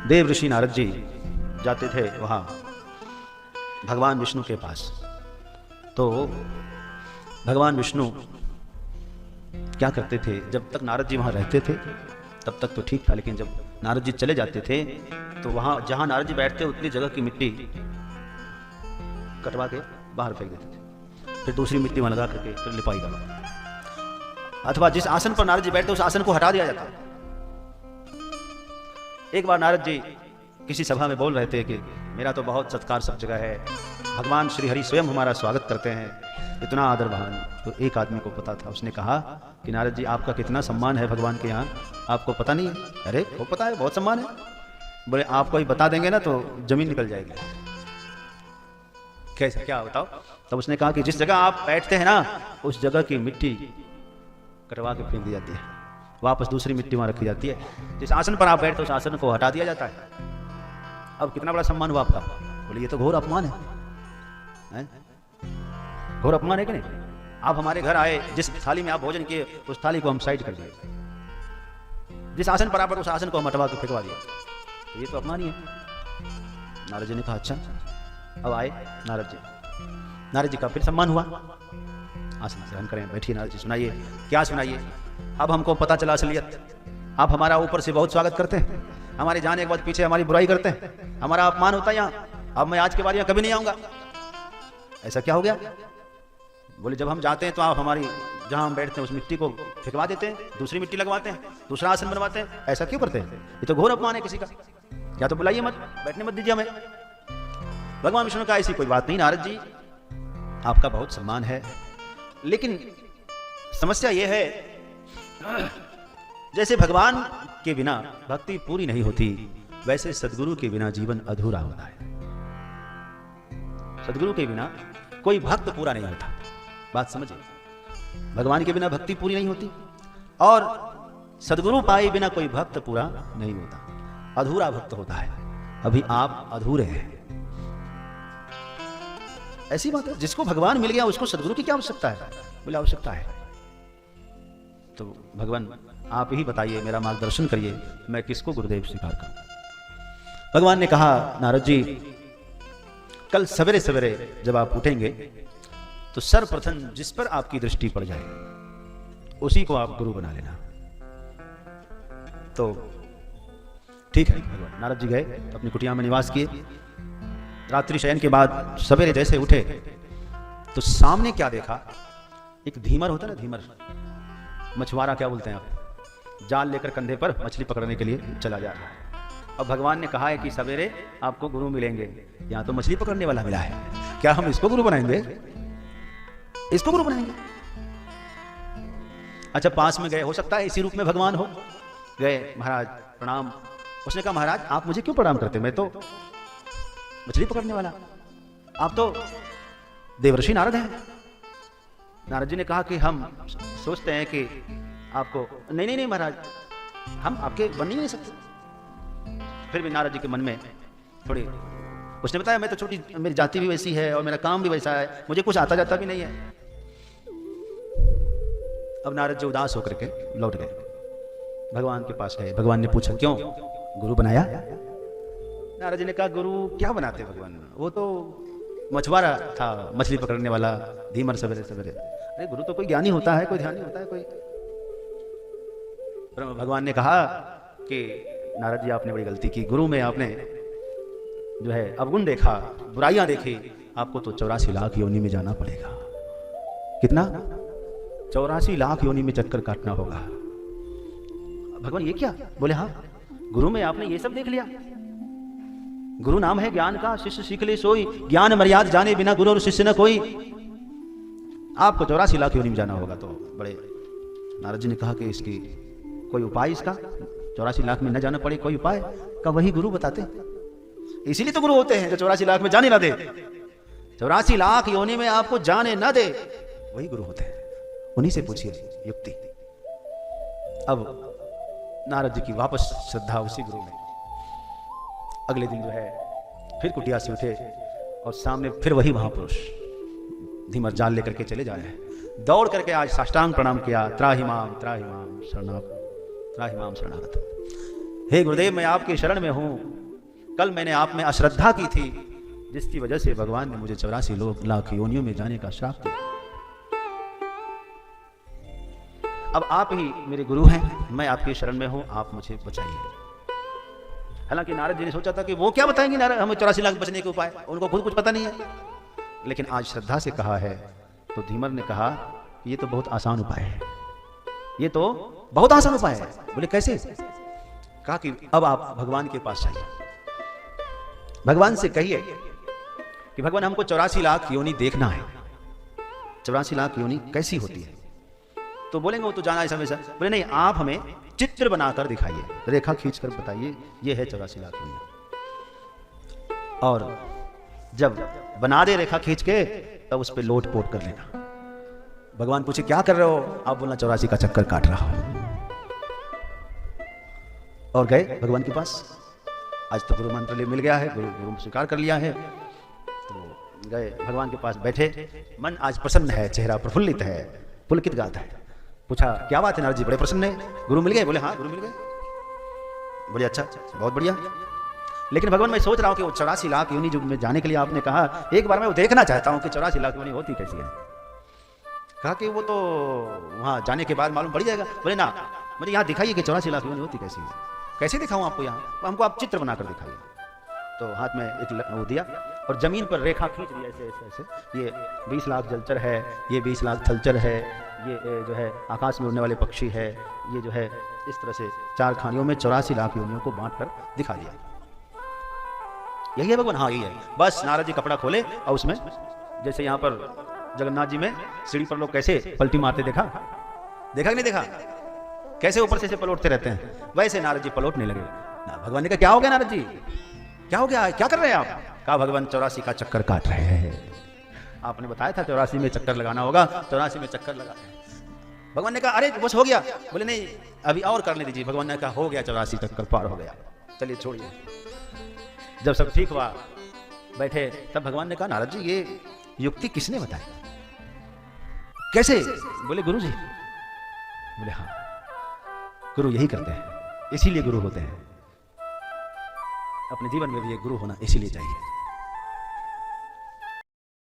देव ऋषि नारद जी जाते थे वहाँ भगवान विष्णु के पास। तो भगवान विष्णु क्या करते थे, जब तक नारद जी वहाँ रहते थे तब तक तो ठीक था, लेकिन जब नारद जी चले जाते थे तो वहाँ जहाँ नारद जी बैठते उतनी जगह की मिट्टी कटवा के बाहर फेंक देते थे, फिर दूसरी मिट्टी वहाँ लगा करके फिर लिपाई करवा, अथवा जिस आसन पर नारद जी बैठते उस आसन को हटा दिया जाता। एक बार नारद जी किसी सभा में बोल रहे थे कि मेरा तो बहुत सत्कार सब जगह है, भगवान श्री हरि स्वयं हमारा स्वागत करते हैं, इतना आदर भान। तो एक आदमी को पता था, उसने कहा कि नारद जी आपका कितना सम्मान है भगवान के यहाँ, आपको पता नहीं है? अरे वो पता है, बहुत सम्मान है। बोले आपको ही बता देंगे ना तो जमीन निकल जाएगी। कैसे, क्या बताओ? तब उसने कहा कि जिस जगह आप बैठते हैं ना उस जगह की मिट्टी कटवा के फेंक दी जाती है, वापस दूसरी मिट्टी वहां रखी जाती है, जिस आसन पर आप बैठते उस आसन को हटा दिया जाता है। अब कितना बड़ा सम्मान हुआ आपका? बोले ये तो घोर अपमान है, घोर अपमान है कि नहीं? आप हमारे घर आए, जिस थाली में आप भोजन किए उस थाली को हम साइड कर दिए, जिस आसन पर आप उस आसन को हम हटवा के फेंकवा दिया, तो ये तो अपमान ही है। नारद जी ने कहा अच्छा। अब आए नारद जी का फिर सम्मान हुआ, आसन ग्रहण करें, बैठिए नारद जी, सुनाइए, क्या सुनाइए? अब हमको पता चला असलियत, आप हमारा ऊपर से बहुत स्वागत करते हैं, हमारे जाने के बाद पीछे हमारी बुराई करते हैं, हमारा अपमान होता है यहाँ, अब मैं आज के बाद यहाँ कभी नहीं आऊंगा। ऐसा क्या हो गया? बोले जब हम जाते हैं तो आप हमारी जहां हम बैठते हैं उस मिट्टी को फेंकवा देते हैं, दूसरी मिट्टी लगवाते हैं, दूसरा आसन बनवाते हैं, ऐसा क्यों करते हैं? ये तो घोर अपमान है किसी का, या तो बुलाइए मत, बैठने मत दीजिए हमें। भगवान विष्णु का ऐसी कोई बात नहीं, नारद जी आपका बहुत सम्मान है, लेकिन समस्या यह है जैसे भगवान के बिना भक्ति पूरी नहीं होती, वैसे सदगुरु के बिना जीवन अधूरा होता है। सदगुरु के बिना कोई भक्त पूरा नहीं होता, बात समझिए। भगवान के बिना भक्ति पूरी नहीं होती और सदगुरु पाए बिना कोई भक्त पूरा नहीं होता, अधूरा भक्त होता है। अभी आप अधूरे हैं, ऐसी बात है। जिसको भगवान मिल गया उसको सदगुरु की क्या आवश्यकता है? बोले आवश्यकता है। तो भगवान आप ही बताइए, मेरा मार्गदर्शन करिए, मैं किसको गुरुदेव स्वीकार करूं? भगवान ने कहा नारद जी कल सवेरे सवेरे जब आप उठेंगे तो सर्वप्रथम जिस पर आपकी दृष्टि पड़ जाए उसी को आप गुरु बना लेना। तो ठीक है, भगवान नारद जी गए, अपनी कुटिया में निवास किए। रात्रि शयन के बाद सवेरे जैसे उठे तो सामने क्या देखा? एक धीमर होता है ना, धीमर, मछुआरा क्या बोलते हैं आप, जाल लेकर कंधे पर मछली पकड़ने के लिए चला जा रहा है। अब भगवान ने कहा है कि सवेरे आपको गुरु मिलेंगे, यहां तो मछली पकड़ने वाला मिला है, क्या हम इसको गुरु बनाएंगे? इसको गुरु बनाएंगे? अच्छा, पास में गए, हो सकता है इसी रूप में भगवान हो, गए, महाराज प्रणाम। उसने कहा महाराज आप मुझे क्यों प्रणाम करते, मैं तो मछली पकड़ने वाला, आप तो देवर्षि नारद हैं। नारद जी ने कहा कि हम सोचते हैं कि आपको, नहीं महाराज, हम आपके बन ही नहीं सकते। फिर भी नारद जी के मन में थोड़ी, उसने बताया मैं तो छोटी, मेरी जाति भी वैसी है और मेरा काम भी वैसा है, मुझे कुछ आता जाता भी नहीं है। अब नारद जी उदास होकर के लौट गए, भगवान के पास गए। भगवान ने पूछा क्यों गुरु बनाया? नारद जी ने कहा गुरु क्या बनाते भगवान, वो तो मछुआरा था, मछली पकड़ने वाला, धीमर सवेरे सवेरे। अरे गुरु तो कोई ज्ञानी होता है, कोई ध्यानी होता है, कोई। भगवान ने कहा कि नारद जी आपने बड़ी गलती की, गुरु में आपने जो है अवगुण देखा, बुराइयां देखी, आपको तो 84 लाख योनि में जाना पड़ेगा। कितना? 84 लाख योनि में चक्कर काटना होगा। भगवान ये क्या? बोले हाँ, गुरु में आपने ये सब देख लिया। गुरु नाम है ज्ञान का, शिष्य सीख ले सोई, ज्ञान मर्याद जाने बिना गुरु और शिष्य न कोई। आपको 84 लाख योनि में जाना होगा। तो बड़े नारद जी ने कहा कि इसकी कोई उपाय, इसका 84 लाख में न जाना पड़े, कोई उपाय का? वही गुरु बताते, इसीलिए तो गुरु होते हैं जो 84 लाख में जाने ना दे, 84 लाख योनि में आपको जाने ना दे, वही गुरु होते हैं। उन्हीं से पूछिए युक्ति। अब नारद जी की वापस श्रद्धा उसी गुरु में। अगले दिन जो है फिर कुटिया से उठे और सामने फिर वही महापुरुष धीमर जाल लेकर के चले जा रहे हैं। दौड़ करके आज साष्टांग प्रणाम किया, त्राहि माम शरणागत। हे गुरुदेव, मैं आपके शरण में हूं। कल मैंने आप में अश्रद्धा की थी, जिसकी वजह से भगवान ने मुझे 84 लाख योनियों में जाने का श्राप दिया। अब आप ही मेरे गुरु हैं, मैं आपकी शरण में हूं, आप मुझे बचाइए। हालांकि नारद जी ने सोचा था कि वो क्या बताएंगे नारद हमें 84 लाख बचने के उपाय, उनको खुद कुछ पता नहीं है। लेकिन आज श्रद्धा से कहा है तो धीमर ने कहा ये तो बहुत आसान उपाय है, ये तो बहुत आसान उपाय है। बोले कैसे? कहा कि अब आप भगवान के पास जाइए, भगवान से कहिए कि भगवान हमको 84 लाख योनि देखना है, 84 लाख योनि कैसी होती है। तो बोलेंगे वो तो जाना है समय से। बोले नहीं, आप हमें चित्र बनाकर दिखाइए, रेखा खींचकर बताइए ये है 84 लाख योनि। और जब बना दे रेखा खींच के तब उस पर लोट पोट कर लेना। भगवान पूछे क्या कर रहे हो, आप बोलना 84 का चक्कर काट रहा हो। और गए भगवान के पास। आज तो गुरु मंत्र मिल गया है, गुरु स्वीकार कर लिया है, तो गए भगवान के पास बैठे। मन आज प्रसन्न है, चेहरा प्रफुल्लित है, पुलकित गाता है। पूछा क्या बात है नारद जी, बड़े प्रसन्न है, गुरु मिल गए? बोले हाँ गुरु मिल गए। बोले अच्छा, बहुत बढ़िया। लेकिन भगवान मैं सोच रहा हूँ कि वो 84 लाख योनि जो में जाने के लिए आपने कहा, एक बार मैं वो देखना चाहता हूँ कि 84 लाख योनि होती कैसी है। कहा कि वो तो वहाँ जाने के बाद मालूम पड़ जाएगा। बोले ना, मुझे यहाँ दिखाइए कि 84 लाख योनि होती कैसी है। कैसे दिखाऊँ आपको? यहाँ हमको आप चित्र बनाकर दिखाइए। तो हाथ में एक वो दिया और जमीन पर रेखा खींच दी ऐसे ऐसे ऐसे। ये 20 लाख जलचर है, ये 20 लाख थलचर है, ये जो है आकाश में उड़ने वाले पक्षी है, ये जो है इस तरह से 4 खानियों में 84 लाख योनियों को बांट कर दिखा दिया। यही है भगवान? हाँ यही है। बस नारद जी कपड़ा खोले और उसमें जैसे यहाँ पर जगन्नाथ जी में सीढ़ी पर लोग कैसे पलटी मारते, देखा कि नहीं देखा? कैसे ऊपर से पलटते रहते हैं, वैसे नारद जी पलटने लगे। भगवान ने कहा क्या हो गया नारद जी, क्या हो गया, क्या कर रहे हैं आप? कहा भगवान 84 का चक्कर काट रहे हैं। आपने बताया था 84 में चक्कर लगाना होगा, 84 में चक्कर लगा। भगवान ने कहा अरे बस हो गया। बोले नहीं अभी और करने दीजिए। भगवान ने कहा हो गया, 84 चक्कर पार हो गया, चलिए छोड़िए। जब सब ठीक हुआ बैठे तब भगवान ने कहा नारद जी ये युक्ति किसने बताई, कैसे? बोले गुरु जी। बोले हाँ, गुरु यही करते हैं, इसीलिए गुरु होते हैं। अपने जीवन में भी एक गुरु होना इसीलिए चाहिए।